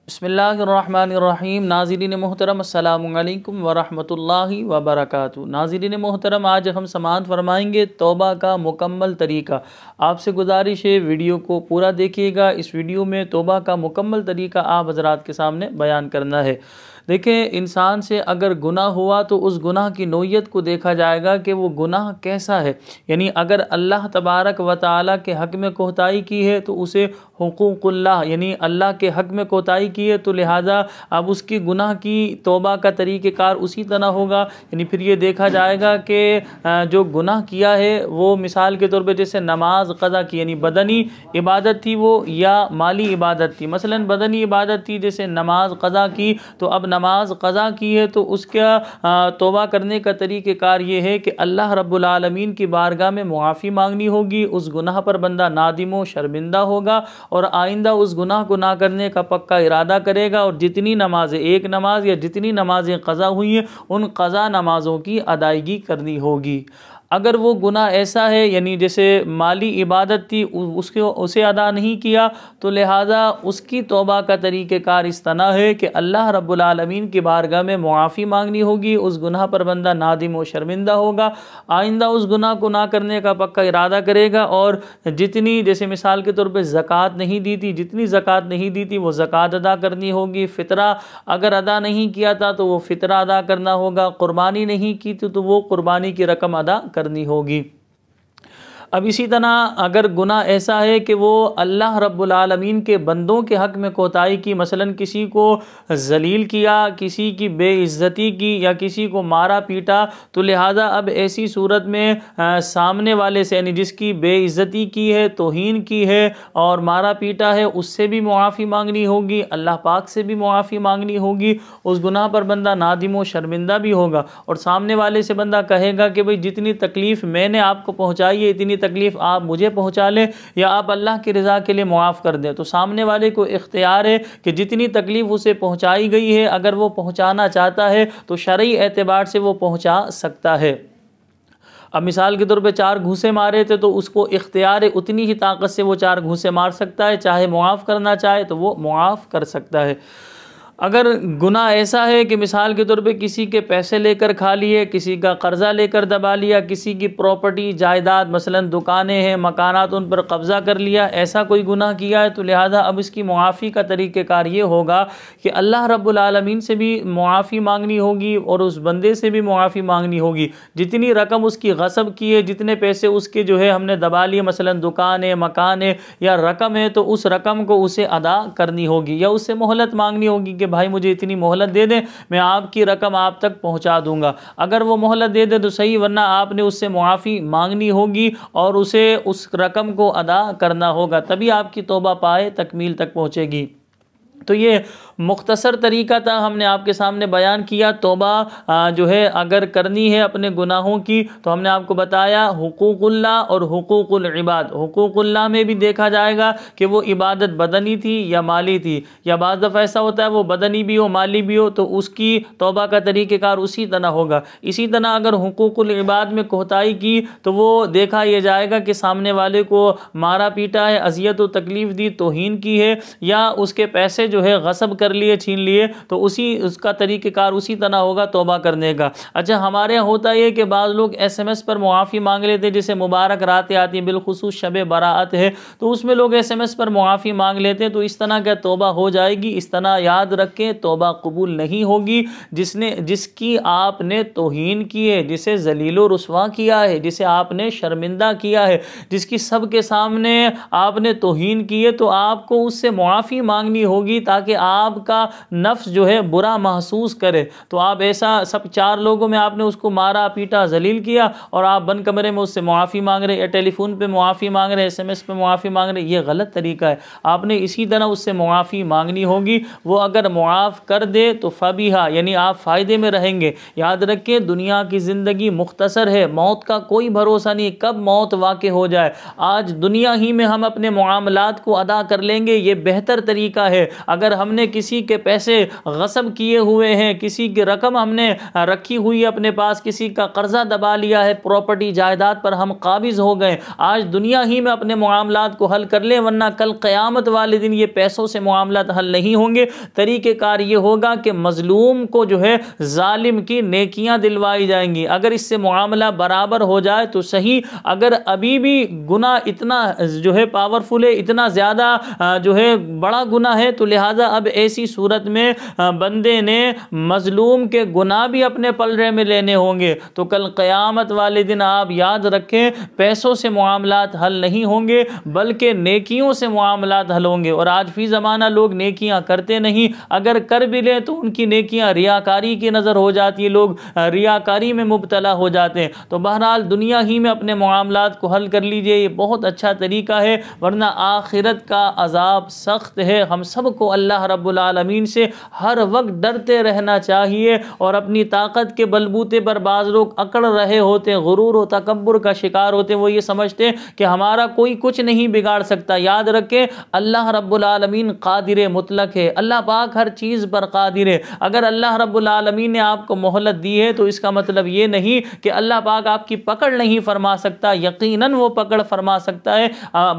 بسم اللہ الرحمن الرحیم۔ ناظرین محترم السلام علیکم ورحمۃ اللہ وبرکاتہ۔ ناظرین محترم، آج ہم سماعت فرمائیں گے توبہ کا مکمل طریقہ۔ آپ سے گزارش ہے ویڈیو کو پورا دیکھیے گا۔ اس ویڈیو میں توبہ کا مکمل طریقہ آپ حضرات کے سامنے بیان کرنا ہے۔ دیکھیں، انسان سے اگر گناہ ہوا تو اس گناہ کی نوعیت کو دیکھا جائے گا کہ وہ گناہ کیسا ہے۔ یعنی اگر اللہ تبارک و تعالیٰ کے حق میں کوتاہی کی ہے تو اسے حقوق اللہ یعنی اللہ کے حق میں کوتاہی کی ہے، تو لہٰذا اب اس کی گناہ کی توبہ کا طریقہ کار اسی طرح ہوگا۔ یعنی پھر یہ دیکھا جائے گا کہ جو گناہ کیا ہے وہ مثال کے طور پہ جیسے نماز قضا کی، یعنی بدنی عبادت تھی وہ یا مالی عبادت تھی۔ مثلا بدنی عبادت تھی جیسے نماز قضا کی، تو اب نماز قضا کی ہے تو اس کا توبہ کرنے کا طریقہ کار یہ ہے کہ اللہ رب العالمین کی بارگاہ میں معافی مانگنی ہوگی۔ اس گناہ پر بندہ نادم و شرمندہ ہوگا اور آئندہ اس گناہ کو نہ کرنے کا پکا ارادہ کرے گا، اور جتنی نمازیں، ایک نماز یا جتنی نمازیں قضا ہوئی ہیں ان قضا نمازوں کی ادائیگی کرنی ہوگی۔ اگر وہ گناہ ایسا ہے یعنی جیسے مالی عبادت تھی اسے ادا نہیں کیا، تو لہٰذا اس کی توبہ کا طریقہ کار اس طرح ہے کہ اللہ رب العالمین کی بارگاہ میں معافی مانگنی ہوگی۔ اس گناہ پر بندہ نادم و شرمندہ ہوگا، آئندہ اس گناہ کو نہ کرنے کا پکا ارادہ کرے گا، اور جتنی جیسے مثال کے طور پہ زکوٰۃ نہیں دی تھی، جتنی زکوٰۃ نہیں دی تھی وہ زکوٰۃ ادا کرنی ہوگی۔ فطرہ اگر ادا نہیں کیا تھا تو وہ فطرہ ادا کرنا ہوگا۔ قربانی نہیں کی تھی تو وہ قربانی کی رقم ادا کرنی ہوگی۔ اب اسی طرح اگر گناہ ایسا ہے کہ وہ اللہ رب العالمین کے بندوں کے حق میں کوتاہی کی، مثلا کسی کو ذلیل کیا، کسی کی بے عزتی کی یا کسی کو مارا پیٹا، تو لہٰذا اب ایسی صورت میں سامنے والے سے یعنی جس کی بے عزتی کی ہے، توہین کی ہے اور مارا پیٹا ہے، اس سے بھی معافی مانگنی ہوگی، اللہ پاک سے بھی معافی مانگنی ہوگی۔ اس گناہ پر بندہ نادم و شرمندہ بھی ہوگا، اور سامنے والے سے بندہ کہے گا کہ بھئی جتنی تکلیف میں نے آپ کو پہنچائی ہے اتنی تکلیف آپ مجھے پہنچا لیں یا آپ اللہ کی رضا کے لیے معاف کر دیں۔ تو سامنے والے کو اختیار ہے کہ جتنی تکلیف اسے پہنچائی گئی ہے اگر وہ پہنچانا چاہتا ہے تو شرعی اعتبار سے وہ پہنچا سکتا ہے۔ اب مثال کے طور پہ 4 گھوسے مارے تھے تو اس کو اختیار ہے اتنی ہی طاقت سے وہ 4 گھوسے مار سکتا ہے، چاہے معاف کرنا چاہے تو وہ معاف کر سکتا ہے۔ اگر گناہ ایسا ہے کہ مثال کے طور پہ کسی کے پیسے لے کر کھا لیے، کسی کا قرضہ لے کر دبا لیا، کسی کی پراپرٹی جائیداد مثلا دکانیں ہیں، مکانات، ان پر قبضہ کر لیا، ایسا کوئی گناہ کیا ہے، تو لہٰذا اب اس کی معافی کا طریقہ کار یہ ہوگا کہ اللہ رب العالمین سے بھی معافی مانگنی ہوگی اور اس بندے سے بھی معافی مانگنی ہوگی۔ جتنی رقم اس کی غصب کی ہے، جتنے پیسے اس کے جو ہے ہم نے دبا لیے، مثلا دکان ہے، مکان ہے یا رقم ہے، تو اس رقم کو اسے ادا کرنی ہوگی یا اس سے مہلت مانگنی ہوگی کہ بھائی مجھے اتنی مہلت دے دیں، میں آپ کی رقم آپ تک پہنچا دوں گا۔ اگر وہ مہلت دے دے تو صحیح، ورنہ آپ نے اس سے معافی مانگنی ہوگی اور اسے اس رقم کو ادا کرنا ہوگا، تبھی آپ کی توبہ پائے تکمیل تک پہنچے گی۔ تو یہ مختصر طریقہ تھا، ہم نے آپ کے سامنے بیان کیا۔ توبہ جو ہے اگر کرنی ہے اپنے گناہوں کی تو ہم نے آپ کو بتایا حقوق اللہ اور حقوق العباد۔ حقوق اللہ میں بھی دیکھا جائے گا کہ وہ عبادت بدنی تھی یا مالی تھی، یا بعض دفعہ ایسا ہوتا ہے وہ بدنی بھی ہو مالی بھی ہو، تو اس کی توبہ کا طریقہ کار اسی طرح ہوگا۔ اسی طرح اگر حقوق العباد میں کوتاہی کی تو وہ دیکھا یہ جائے گا کہ سامنے والے کو مارا پیٹا ہے، اذیت و تکلیف دی، توہین کی ہے، یا اس کے پیسے جو ہے غصب کر لیے، چھین لیے، تو اس کا طریقہ کار اسی طرح ہوگا توبہ کرنے کا۔ اچھا، ہمارے یہاں ہوتا ہے کہ بعض لوگ SMS پر معافی مانگ لیتے، جیسے مبارک راتیں آتی ہیں، بالخصوص شب براءت ہے تو اس میں لوگ SMS پر معافی مانگ لیتے ہیں، تو اس طرح کا توبہ ہو جائے گی۔ اس طرح یاد رکھیں توبہ قبول نہیں ہوگی۔ جس کی آپ نے توہین کی ہے، جسے ذلیل و رسوا کیا ہے، جسے آپ نے شرمندہ کیا ہے، جس کی سب کے سامنے آپ نے توہین کی ہے، تو آپ کو اس سے معافی مانگنی ہوگی تاکہ آپ کا نفس جو ہے برا محسوس کرے۔ تو آپ ایسا سب 4 لوگوں میں آپ نے اس کو مارا پیٹا ذلیل کیا اور آپ بند کمرے میں اس سے معافی مانگ رہے، یا ٹیلی فون پہ معافی مانگ رہے، SMS پہ معافی مانگ رہے، یہ غلط طریقہ ہے۔ آپ نے اسی طرح اس سے معافی مانگنی ہوگی۔ وہ اگر معاف کر دے تو فبیہا، یعنی آپ فائدے میں رہیں گے۔ یاد رکھیں دنیا کی زندگی مختصر ہے، موت کا کوئی بھروسہ نہیں، کب موت واقع ہو جائے۔ آج دنیا ہی میں ہم اپنے معاملات کو ادا کر لیں گے، یہ بہتر طریقہ ہے۔ اگر ہم نے کسی کے پیسے غصب کیے ہوئے ہیں، کسی کی رقم ہم نے رکھی ہوئی اپنے پاس، کسی کا قرضہ دبا لیا ہے، پراپرٹی جائیداد پر ہم قابض ہو گئے، آج دنیا ہی میں اپنے معاملات کو حل کر لیں، ورنہ کل قیامت والے دن یہ پیسوں سے معاملات حل نہیں ہوں گے۔ طریقہ کار یہ ہوگا کہ مظلوم کو جو ہے ظالم کی نیکیاں دلوائی جائیں گی، اگر اس سے معاملہ برابر ہو جائے تو صحیح، اگر ابھی بھی گناہ اتنا جو ہے پاورفل ہے، اتنا زیادہ جو ہے بڑا گناہ ہے، تو لہٰذا اب ایسی صورت میں بندے نے مظلوم کے گناہ بھی اپنے پلڑے میں لینے ہوں گے۔ تو کل قیامت والے دن آپ یاد رکھیں، پیسوں سے معاملات حل نہیں ہوں گے بلکہ نیکیوں سے معاملات حل ہوں گے۔ اور آج فی زمانہ لوگ نیکیاں کرتے نہیں، اگر کر بھی لیں تو ان کی نیکیاں ریاکاری کی نظر ہو جاتی ہے، لوگ ریاکاری میں مبتلا ہو جاتے ہیں۔ تو بہرحال دنیا ہی میں اپنے معاملات کو حل کر لیجئے، یہ بہت اچھا طریقہ ہے، ورنہ آخرت کا عذاب سخت ہے۔ ہم سب کو اللہ رب العالمین سے ہر وقت ڈرتے رہنا چاہیے، اور اپنی طاقت کے بلبوتے پر بعض لوگ اکڑ رہے ہوتے ہیں، غرور و تکبر کا شکار ہوتے ہیں، وہ یہ سمجھتے ہیں کہ ہمارا کوئی کچھ نہیں بگاڑ سکتا۔ یاد رکھیں اللہ رب العالمین قادر مطلق ہے، اللہ پاک ہر چیز پر قادر ہے۔ اگر اللہ رب العالمین نے آپ کو مہلت دی ہے تو اس کا مطلب یہ نہیں کہ اللہ پاک آپ کی پکڑ نہیں فرما سکتا، یقیناً وہ پکڑ فرما سکتا ہے۔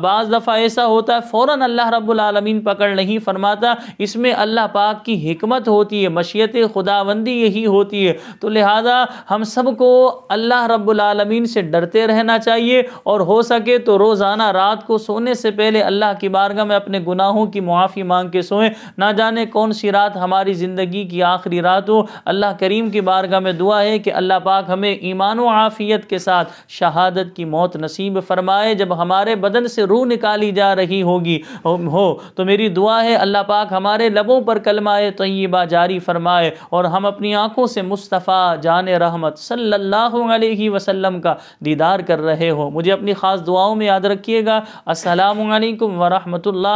بعض دفعہ ایسا ہوتا ہے فوراً اللہ رب العالمین پکڑ نہیں فرماتا، اس میں اللہ پاک کی حکمت ہوتی ہے، مشیت خداوندی یہی ہوتی ہے۔ تو لہذا ہم سب کو اللہ رب العالمین سے ڈرتے رہنا چاہیے، اور ہو سکے تو روزانہ رات کو سونے سے پہلے اللہ کی بارگاہ میں اپنے گناہوں کی معافی مانگ کے سوئیں۔ نہ جانے کون سی رات ہماری زندگی کی آخری رات ہو۔ اللہ کریم کی بارگاہ میں دعا ہے کہ اللہ پاک ہمیں ایمان و عافیت کے ساتھ شہادت کی موت نصیب فرمائے۔ جب ہمارے بدن سے روح نکالی جا رہی ہوگی تو میری دعا ہے اللہ پاک ہمارے لبوں پر کلمہ طیبہ جاری فرمائے، اور ہم اپنی آنکھوں سے مصطفیٰ جان رحمت صلی اللہ علیہ وسلم کا دیدار کر رہے ہوں۔ مجھے اپنی خاص دعاؤں میں یاد رکھیے گا۔ السلام علیکم ورحمۃ اللہ۔